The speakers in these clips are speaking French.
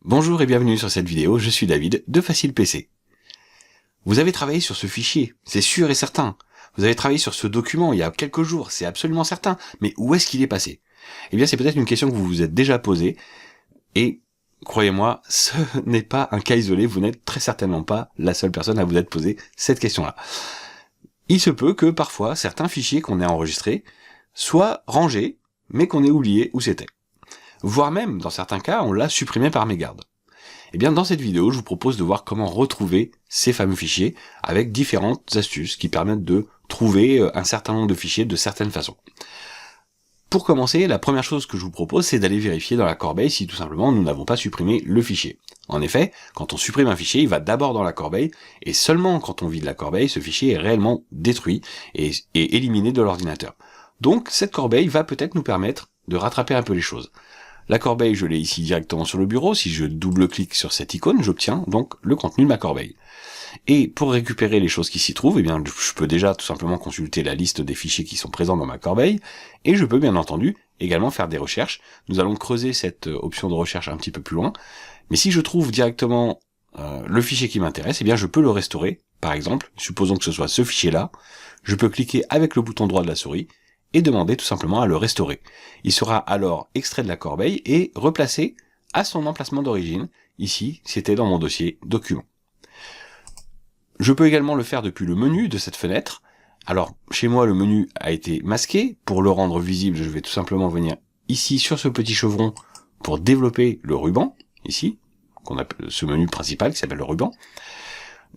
Bonjour et bienvenue sur cette vidéo, je suis David de Facile PC. Vous avez travaillé sur ce fichier, c'est sûr et certain. Vous avez travaillé sur ce document il y a quelques jours, c'est absolument certain. Mais où est-ce qu'il est passé? Eh bien c'est peut-être une question que vous vous êtes déjà posée. Et croyez-moi, ce n'est pas un cas isolé, vous n'êtes très certainement pas la seule personne à vous être posé cette question-là. Il se peut que parfois certains fichiers qu'on ait enregistrés soient rangés, mais qu'on ait oublié où c'était. Voire même, dans certains cas, on l'a supprimé par mégarde. Eh bien, dans cette vidéo, je vous propose de voir comment retrouver ces fameux fichiers avec différentes astuces qui permettent de trouver un certain nombre de fichiers de certaines façons. Pour commencer, la première chose que je vous propose, c'est d'aller vérifier dans la corbeille si tout simplement nous n'avons pas supprimé le fichier. En effet, quand on supprime un fichier, il va d'abord dans la corbeille, et seulement quand on vide la corbeille, ce fichier est réellement détruit et éliminé de l'ordinateur. Donc, cette corbeille va peut-être nous permettre de rattraper un peu les choses. La corbeille, je l'ai ici directement sur le bureau. Si je double-clique sur cette icône, j'obtiens donc le contenu de ma corbeille. Et pour récupérer les choses qui s'y trouvent, eh bien, je peux déjà tout simplement consulter la liste des fichiers qui sont présents dans ma corbeille, et je peux bien entendu également faire des recherches. Nous allons creuser cette option de recherche un petit peu plus loin. Mais si je trouve directement le fichier qui m'intéresse, eh bien, je peux le restaurer. Par exemple, supposons que ce soit ce fichier-là, je peux cliquer avec le bouton droit de la souris, et demander tout simplement à le restaurer. Il sera alors extrait de la corbeille et replacé à son emplacement d'origine. Ici, c'était dans mon dossier document. Je peux également le faire depuis le menu de cette fenêtre. Alors, chez moi, le menu a été masqué. Pour le rendre visible, je vais tout simplement venir ici sur ce petit chevron pour développer le ruban, ici, qu'on appelle ce menu principal qui s'appelle le ruban.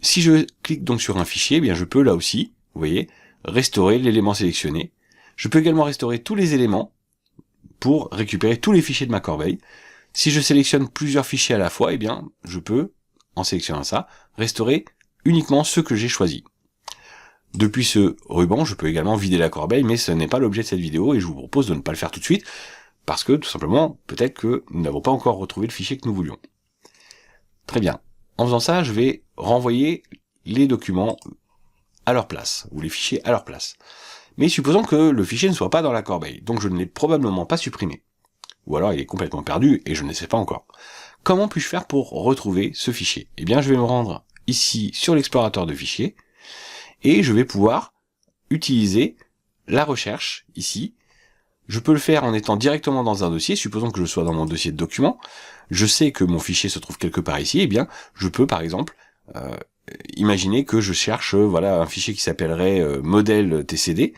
Si je clique donc sur un fichier, eh bien je peux là aussi, vous voyez, restaurer l'élément sélectionné. Je peux également restaurer tous les éléments pour récupérer tous les fichiers de ma corbeille. Si je sélectionne plusieurs fichiers à la fois, eh bien, je peux, en sélectionnant ça, restaurer uniquement ceux que j'ai choisis. Depuis ce ruban, je peux également vider la corbeille, mais ce n'est pas l'objet de cette vidéo et je vous propose de ne pas le faire tout de suite, parce que, tout simplement, peut-être que nous n'avons pas encore retrouvé le fichier que nous voulions. Très bien. En faisant ça, je vais renvoyer les documents à leur place, ou les fichiers à leur place. Mais supposons que le fichier ne soit pas dans la corbeille, donc je ne l'ai probablement pas supprimé. Ou alors il est complètement perdu et je ne sais pas encore. Comment puis-je faire pour retrouver ce fichier? Eh bien je vais me rendre ici sur l'explorateur de fichiers, et je vais pouvoir utiliser la recherche ici. Je peux le faire en étant directement dans un dossier, supposons que je sois dans mon dossier de documents, je sais que mon fichier se trouve quelque part ici, eh bien je peux par exemple imaginez que je cherche voilà un fichier qui s'appellerait modèle TCD.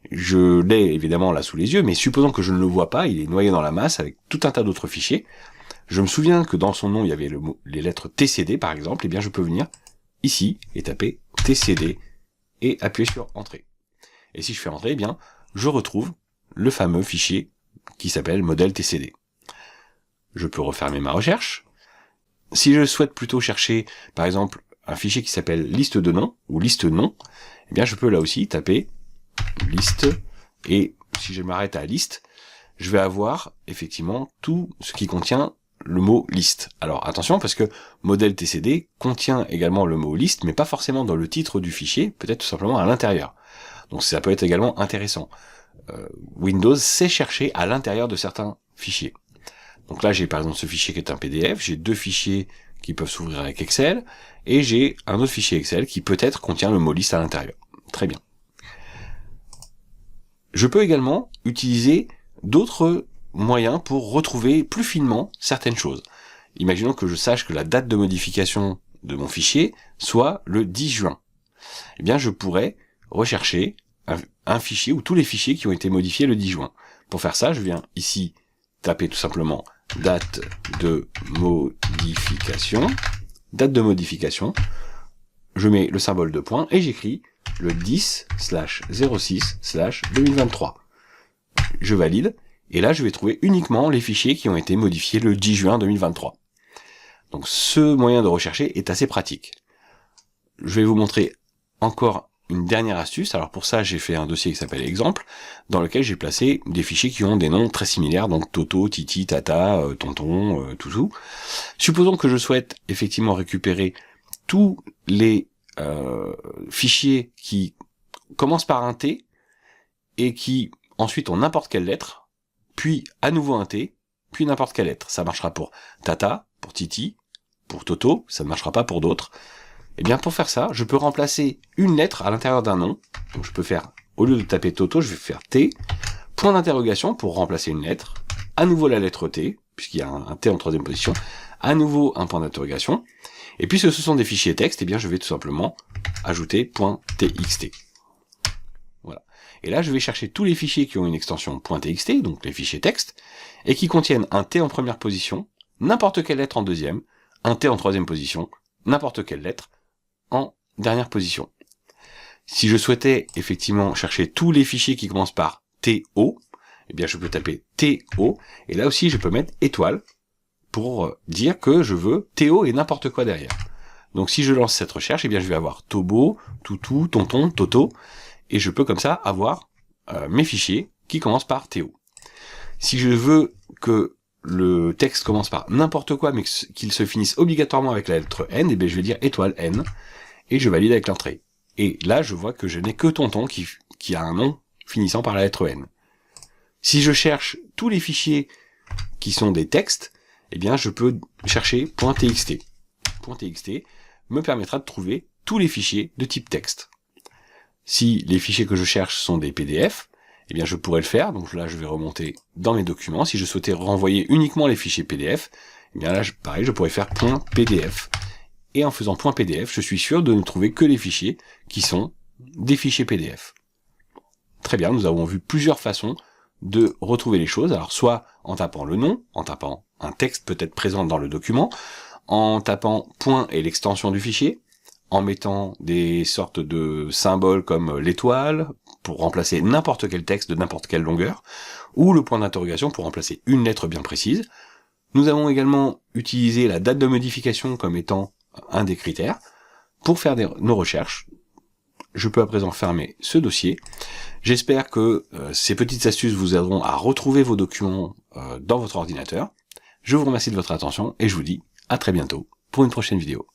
Je l'ai évidemment là sous les yeux, mais supposons que je ne le vois pas, il est noyé dans la masse avec tout un tas d'autres fichiers. Je me souviens que dans son nom il y avait les lettres TCD par exemple, et bien je peux venir ici et taper TCD et appuyer sur Entrée. Et si je fais Entrée, eh bien je retrouve le fameux fichier qui s'appelle modèle TCD. Je peux refermer ma recherche. Si je souhaite plutôt chercher par exemple un fichier qui s'appelle liste de noms, ou liste nom, eh bien je peux là aussi taper liste, et si je m'arrête à liste, je vais avoir effectivement tout ce qui contient le mot liste. Alors attention, parce que modèle TCD contient également le mot liste, mais pas forcément dans le titre du fichier, peut-être tout simplement à l'intérieur. Donc ça peut être également intéressant. Windows sait chercher à l'intérieur de certains fichiers. Donc là j'ai par exemple ce fichier qui est un PDF, j'ai deux fichiers qui peuvent s'ouvrir avec Excel, et j'ai un autre fichier Excel qui peut-être contient le mot liste à l'intérieur. Très bien. Je peux également utiliser d'autres moyens pour retrouver plus finement certaines choses. Imaginons que je sache que la date de modification de mon fichier soit le 10 juin. Eh bien je pourrais rechercher un fichier ou tous les fichiers qui ont été modifiés le 10 juin. Pour faire ça, je viens ici taper tout simplement date de modification, je mets le symbole de point et j'écris le 10/06/2023. Je valide, et là je vais trouver uniquement les fichiers qui ont été modifiés le 10 juin 2023. Donc ce moyen de rechercher est assez pratique. Je vais vous montrer encore une dernière astuce. Alors pour ça j'ai fait un dossier qui s'appelle exemple, dans lequel j'ai placé des fichiers qui ont des noms très similaires, donc Toto, Titi, Tata, Tonton, Toutou. Supposons que je souhaite effectivement récupérer tous les fichiers qui commencent par un T et qui ensuite ont n'importe quelle lettre, puis à nouveau un T, puis n'importe quelle lettre. Ça marchera pour Tata, pour Titi, pour Toto, ça ne marchera pas pour d'autres. Et bien pour faire ça, je peux remplacer une lettre à l'intérieur d'un nom. Donc je peux faire, au lieu de taper Toto, je vais faire T, point d'interrogation pour remplacer une lettre, à nouveau la lettre T, puisqu'il y a un T en troisième position, à nouveau un point d'interrogation, et puisque ce sont des fichiers texte, et bien je vais tout simplement ajouter .txt. Voilà. Et là, je vais chercher tous les fichiers qui ont une extension .txt, donc les fichiers texte, et qui contiennent un T en première position, n'importe quelle lettre en deuxième, un T en troisième position, n'importe quelle lettre en dernière position. Si je souhaitais effectivement chercher tous les fichiers qui commencent par TO, eh bien je peux taper TO, et là aussi je peux mettre étoile, pour dire que je veux TO et n'importe quoi derrière. Donc si je lance cette recherche, eh bien je vais avoir Tobo, Toutou, Tonton, Toto, et je peux comme ça avoir mes fichiers qui commencent par TO. Si je veux que le texte commence par n'importe quoi, mais qu'il se finisse obligatoirement avec la lettre N, eh bien je vais dire étoile N, et je valide avec l'entrée. Et là je vois que je n'ai que Tonton qui a un nom finissant par la lettre N. Si je cherche tous les fichiers qui sont des textes, eh bien je peux chercher .txt. .txt me permettra de trouver tous les fichiers de type texte. Si les fichiers que je cherche sont des PDF, eh bien je pourrais le faire, donc là je vais remonter dans mes documents. Si je souhaitais renvoyer uniquement les fichiers PDF, eh bien là pareil je pourrais faire .pdf. Et en faisant .pdf, je suis sûr de ne trouver que les fichiers qui sont des fichiers PDF. Très bien, nous avons vu plusieurs façons de retrouver les choses, alors soit en tapant le nom, en tapant un texte peut-être présent dans le document, en tapant point et l'extension du fichier, en mettant des sortes de symboles comme l'étoile pour remplacer n'importe quel texte de n'importe quelle longueur, ou le point d'interrogation pour remplacer une lettre bien précise. Nous avons également utilisé la date de modification comme étant un des critères pour faire nos recherches. Je peux à présent fermer ce dossier. J'espère que ces petites astuces vous aideront à retrouver vos documents dans votre ordinateur. Je vous remercie de votre attention et je vous dis à très bientôt pour une prochaine vidéo.